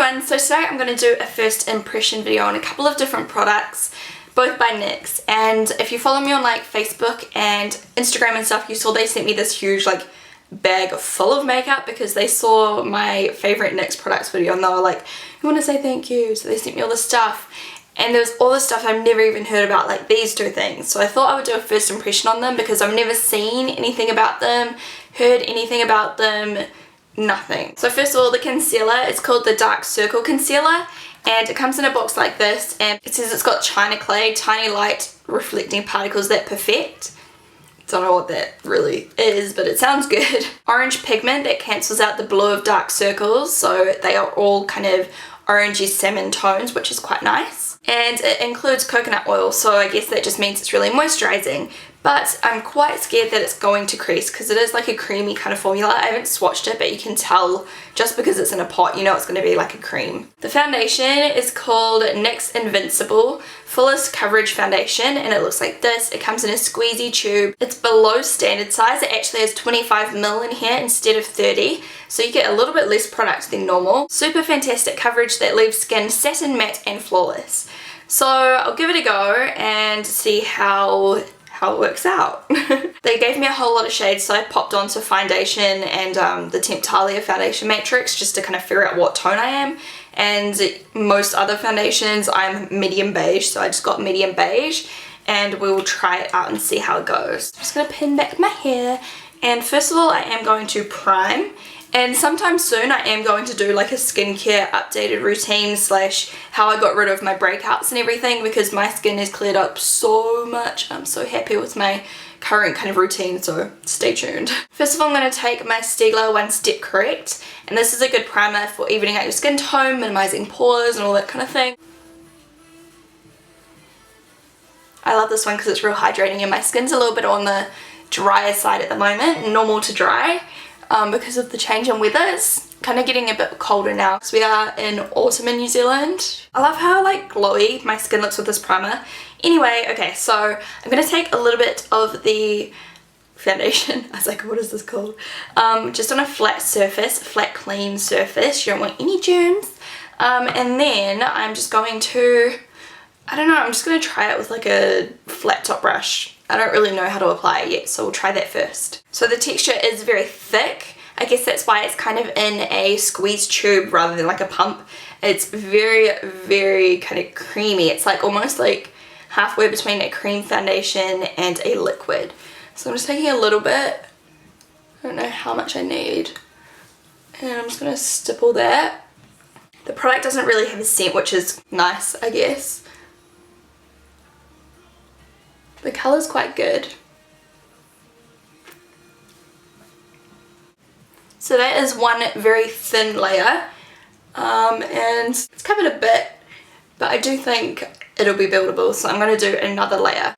everyone, so today I'm going to do a first impression video on a couple of different products, both by NYX, and if you follow me on like Facebook and Instagram and stuff, you saw they sent me this huge like bag full of makeup because they saw my favourite NYX products video and they were like, we want to say thank you, so they sent me all this stuff. And there was all this stuff I've never even heard about, like these two things. So I thought I would do a first impression on them because I've never seen anything about them, heard anything about them, nothing. So first of all, the concealer is called the Dark Circle Concealer, and it comes in a box like this, and it says it's got China Clay, tiny light reflecting particles that perfect. Don't know what that really is, but it sounds good. Orange pigment that cancels out the blue of dark circles, so they are all kind of orangey salmon tones, which is quite nice. And it includes coconut oil, so I guess that just means it's really moisturizing. But I'm quite scared that it's going to crease because it is like a creamy kind of formula. I haven't swatched it, but you can tell just because it's in a pot, you know it's going to be like a cream. The foundation is called NYX Invincible Fullest Coverage Foundation, and it looks like this. It comes in a squeezy tube. It's below standard size. It actually has 25ml in here instead of 30, so you get a little bit less product than normal. Super fantastic coverage that leaves skin satin matte and flawless. So I'll give it a go and see how it works out. They gave me a whole lot of shades, so I popped onto foundation and the Temptalia foundation matrix just to kind of figure out what tone I am. And most other foundations I'm medium beige, so I just got medium beige, and we will try it out and see how it goes. I'm just going to pin back my hair, and first of all I am going to prime. And sometime soon I am going to do like a skincare updated routine slash how I got rid of my breakouts and everything, because my skin has cleared up so much. I'm so happy with my current kind of routine, so stay tuned. First of all, I'm going to take my Stila One Step Correct, and this is a good primer for evening out your skin tone, minimizing pores and all that kind of thing. I love this one because it's real hydrating, and my skin's a little bit on the drier side at the moment, normal to dry. Because of the change in weather. It's kind of getting a bit colder now because we are in autumn in New Zealand. I love how like glowy my skin looks with this primer. Anyway, okay, so I'm going to take a little bit of the foundation. I was like, what is this called? Just on a flat surface, flat clean surface. You don't want any germs. And then I'm just going to, I don't know, I'm just going to try it with like a flat top brush. I don't really know how to apply it yet, so we'll try that first. So the texture is very thick. I guess that's why it's kind of in a squeeze tube rather than like a pump. It's very, very kind of creamy. It's like almost like halfway between a cream foundation and a liquid. So I'm just taking a little bit. I don't know how much I need. And I'm just going to stipple that. The product doesn't really have a scent, which is nice, I guess. The colour's quite good. So that is one very thin layer, and it's covered a bit, but I do think it'll be buildable, so I'm going to do another layer.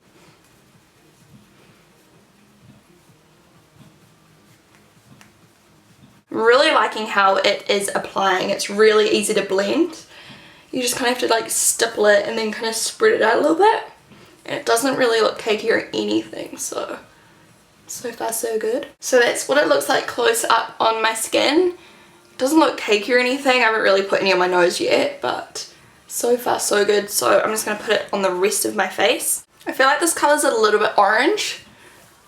Really liking how it is applying. It's really easy to blend. You just kind of have to like stipple it and then kind of spread it out a little bit. And it doesn't really look cakey or anything, so far so good. So that's what it looks like close up on my skin. It doesn't look cakey or anything. I haven't really put any on my nose yet, but so far so good. So I'm just going to put it on the rest of my face. I feel like this colour's a little bit orange.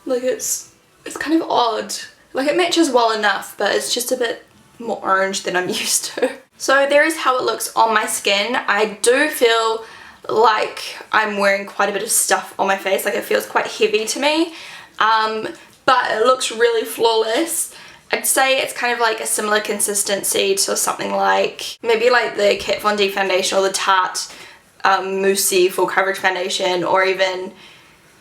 Like it's kind of odd. Like it matches well enough, but it's just a bit more orange than I'm used to. So there is how it looks on my skin. I do feel like I'm wearing quite a bit of stuff on my face, like it feels quite heavy to me, but it looks really flawless. I'd say it's kind of like a similar consistency to something like maybe like the Kat Von D foundation or the Tarte Moussey Full Coverage Foundation, or even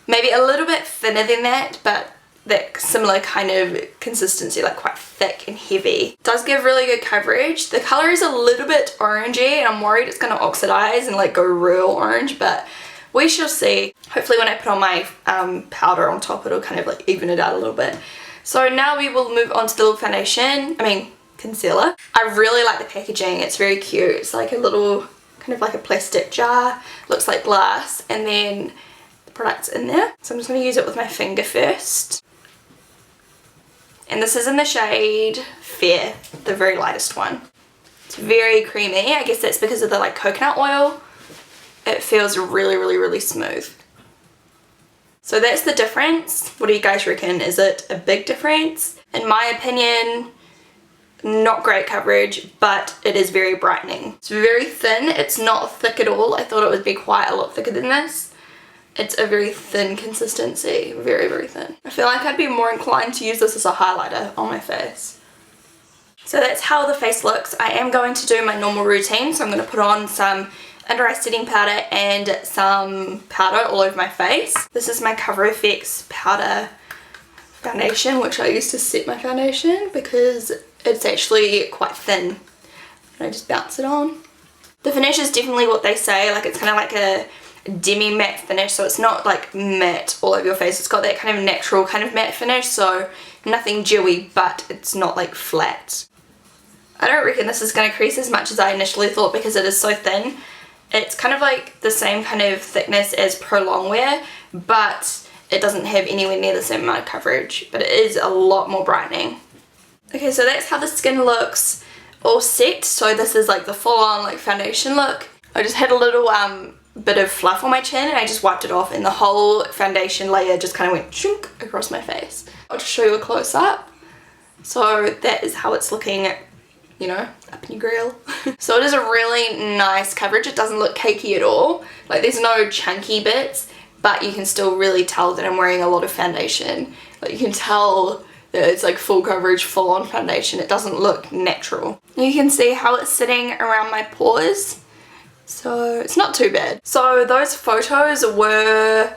maybe a little bit thinner than that, but that similar kind of consistency, like quite thick and heavy. It does give really good coverage. The colour is a little bit orangey and I'm worried it's going to oxidize and like go real orange, but we shall see. Hopefully when I put on my powder on top it'll kind of like even it out a little bit. So now we will move on to the little concealer. I really like the packaging. It's very cute. It's like a little kind of like a plastic jar, looks like glass, and then the product's in there. So I'm just going to use it with my finger first. And this is in the shade Fair, the very lightest one. It's very creamy. I guess that's because of the like coconut oil. It feels really, really, really smooth. So that's the difference. What do you guys reckon? Is it a big difference? In my opinion, not great coverage, but it is very brightening. It's very thin. It's not thick at all. I thought it would be quite a lot thicker than this. It's a very thin consistency. Very, very thin. I feel like I'd be more inclined to use this as a highlighter on my face. So that's how the face looks. I am going to do my normal routine. So I'm going to put on some under eye setting powder and some powder all over my face. This is my Cover FX powder foundation, which I use to set my foundation because it's actually quite thin. And I just bounce it on. The finish is definitely what they say, like it's kind of like a demi matte finish, so it's not like matte all over your face. It's got that kind of natural kind of matte finish, so nothing dewy, but it's not like flat. I don't reckon this is going to crease as much as I initially thought because it is so thin. It's kind of like the same kind of thickness as Pro Longwear, but it doesn't have anywhere near the same amount of coverage, but it is a lot more brightening. Okay, so that's how the skin looks all set. So this is like the full-on like foundation look. I just had a little bit of fluff on my chin and I just wiped it off and the whole foundation layer just kind of went chunk across my face. I'll just show you a close-up. So that is how it's looking, you know, up in your grill. So it is a really nice coverage. It doesn't look cakey at all. Like there's no chunky bits, but you can still really tell that I'm wearing a lot of foundation. Like you can tell that it's like full coverage, full on foundation. It doesn't look natural. You can see how it's sitting around my pores. So it's not too bad. So those photos were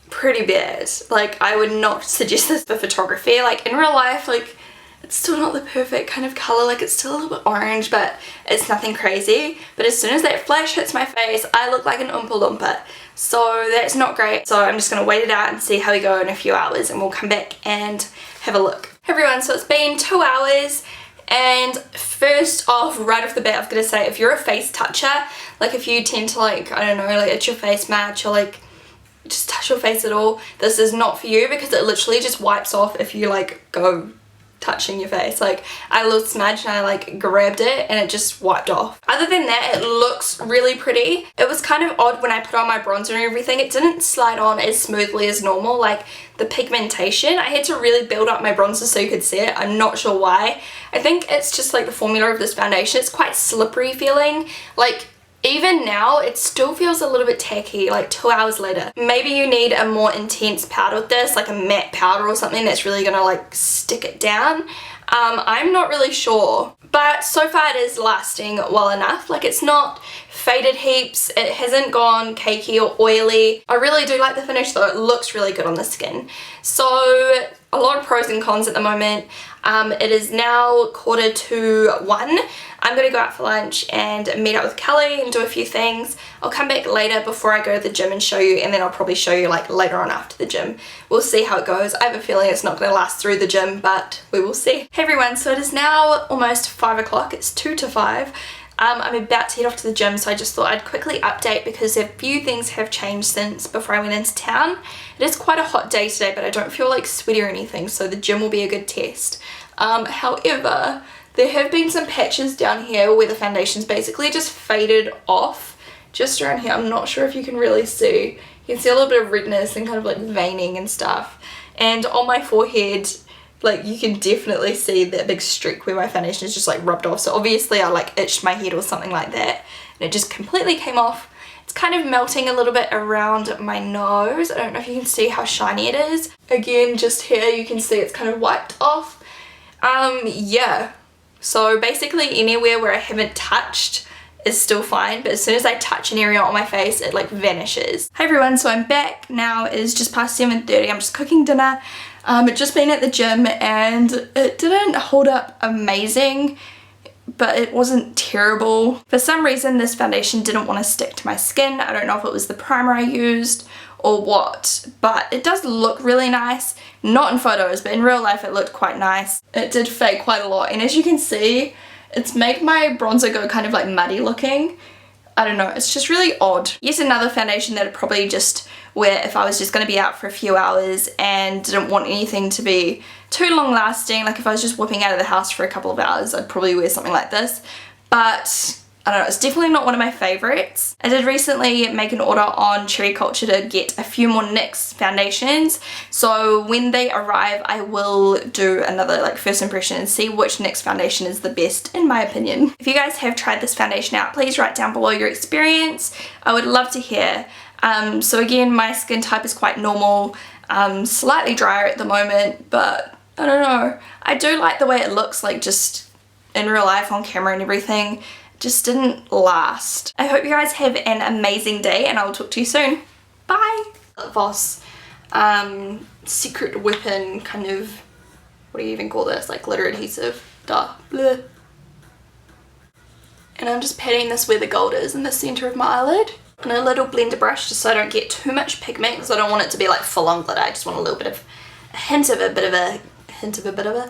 pretty bad. Like I would not suggest this for photography. Like in real life, like it's still not the perfect kind of color, like it's still a little bit orange, but it's nothing crazy. But as soon as that flash hits my face, I look like an Oompa Loompa. So that's not great. So I'm just gonna wait it out and see how we go in a few hours and we'll come back and have a look. Hey everyone, so it's been 2 hours and first off, right off the bat, I'm gonna say if you're a face toucher, like if you tend to like, I don't know, like itch your face much or like just touch your face at all, this is not for you because it literally just wipes off if you like go touching your face. Like I had a little smudge and I like grabbed it and it just wiped off. Other than that, it looks really pretty. It was kind of odd when I put on my bronzer and everything. It didn't slide on as smoothly as normal. Like the pigmentation, I had to really build up my bronzer so you could see it. I'm not sure why. I think it's just like the formula of this foundation. It's quite slippery feeling. Like even now, it still feels a little bit tacky, like 2 hours later. Maybe you need a more intense powder with this, like a matte powder or something that's really gonna like stick it down. I'm not really sure, but so far it is lasting well enough. Like it's not faded heaps, it hasn't gone cakey or oily. I really do like the finish though, it looks really good on the skin. So a lot of pros and cons at the moment. It is now 1:45. I'm gonna go out for lunch and meet up with Kelly and do a few things. I'll come back later before I go to the gym and show you, and then I'll probably show you like later on after the gym. We'll see how it goes. I have a feeling it's not gonna last through the gym, but we will see. Hey everyone, so it is now almost 5 o'clock. It's 2 to 5. I'm about to head off to the gym, so I just thought I'd quickly update because a few things have changed since before I went into town. It is quite a hot day today, but I don't feel like sweaty or anything, so the gym will be a good test. However, there have been some patches down here where the foundation's basically just faded off. Just around here, I'm not sure if you can really see. You can see a little bit of redness and kind of like veining and stuff. And on my forehead, like you can definitely see that big streak where my foundation is just like rubbed off. So obviously I like itched my head or something like that and it just completely came off. It's kind of melting a little bit around my nose. I don't know if you can see how shiny it is. Again, just here you can see it's kind of wiped off. Yeah. So basically anywhere where I haven't touched is still fine, but as soon as I touch an area on my face, it like vanishes. Hey everyone, so I'm back now. It is just past 7:30. I'm just cooking dinner. I'd just been at the gym and it didn't hold up amazing, but it wasn't terrible. For some reason this foundation didn't want to stick to my skin. I don't know if it was the primer I used or what, but it does look really nice. Not in photos, but in real life it looked quite nice. It did fade quite a lot, and as you can see, it's made my bronzer go kind of like muddy looking. I don't know, it's just really odd. Yes, another foundation that I'd probably just wear if I was just going to be out for a few hours and didn't want anything to be too long lasting. Like if I was just whipping out of the house for a couple of hours, I'd probably wear something like this. but I don't know, it's definitely not one of my favorites. I did recently make an order on Cherry Culture to get a few more NYX foundations, so when they arrive I will do another like first impression and see which NYX foundation is the best in my opinion. If you guys have tried this foundation out, please write down below your experience. I would love to hear. So again, my skin type is quite normal, slightly drier at the moment, but I don't know. I do like the way it looks like just in real life on camera and everything. Just didn't last. I hope you guys have an amazing day and I will talk to you soon. Bye! Voss secret weapon kind of, what do you even call this? Like glitter adhesive. Duh. Bleh. And I'm just patting this where the gold is in the center of my eyelid. And a little blender brush just so I don't get too much pigment because I don't want it to be like full on glitter. I just want a little bit of a hint of a bit of a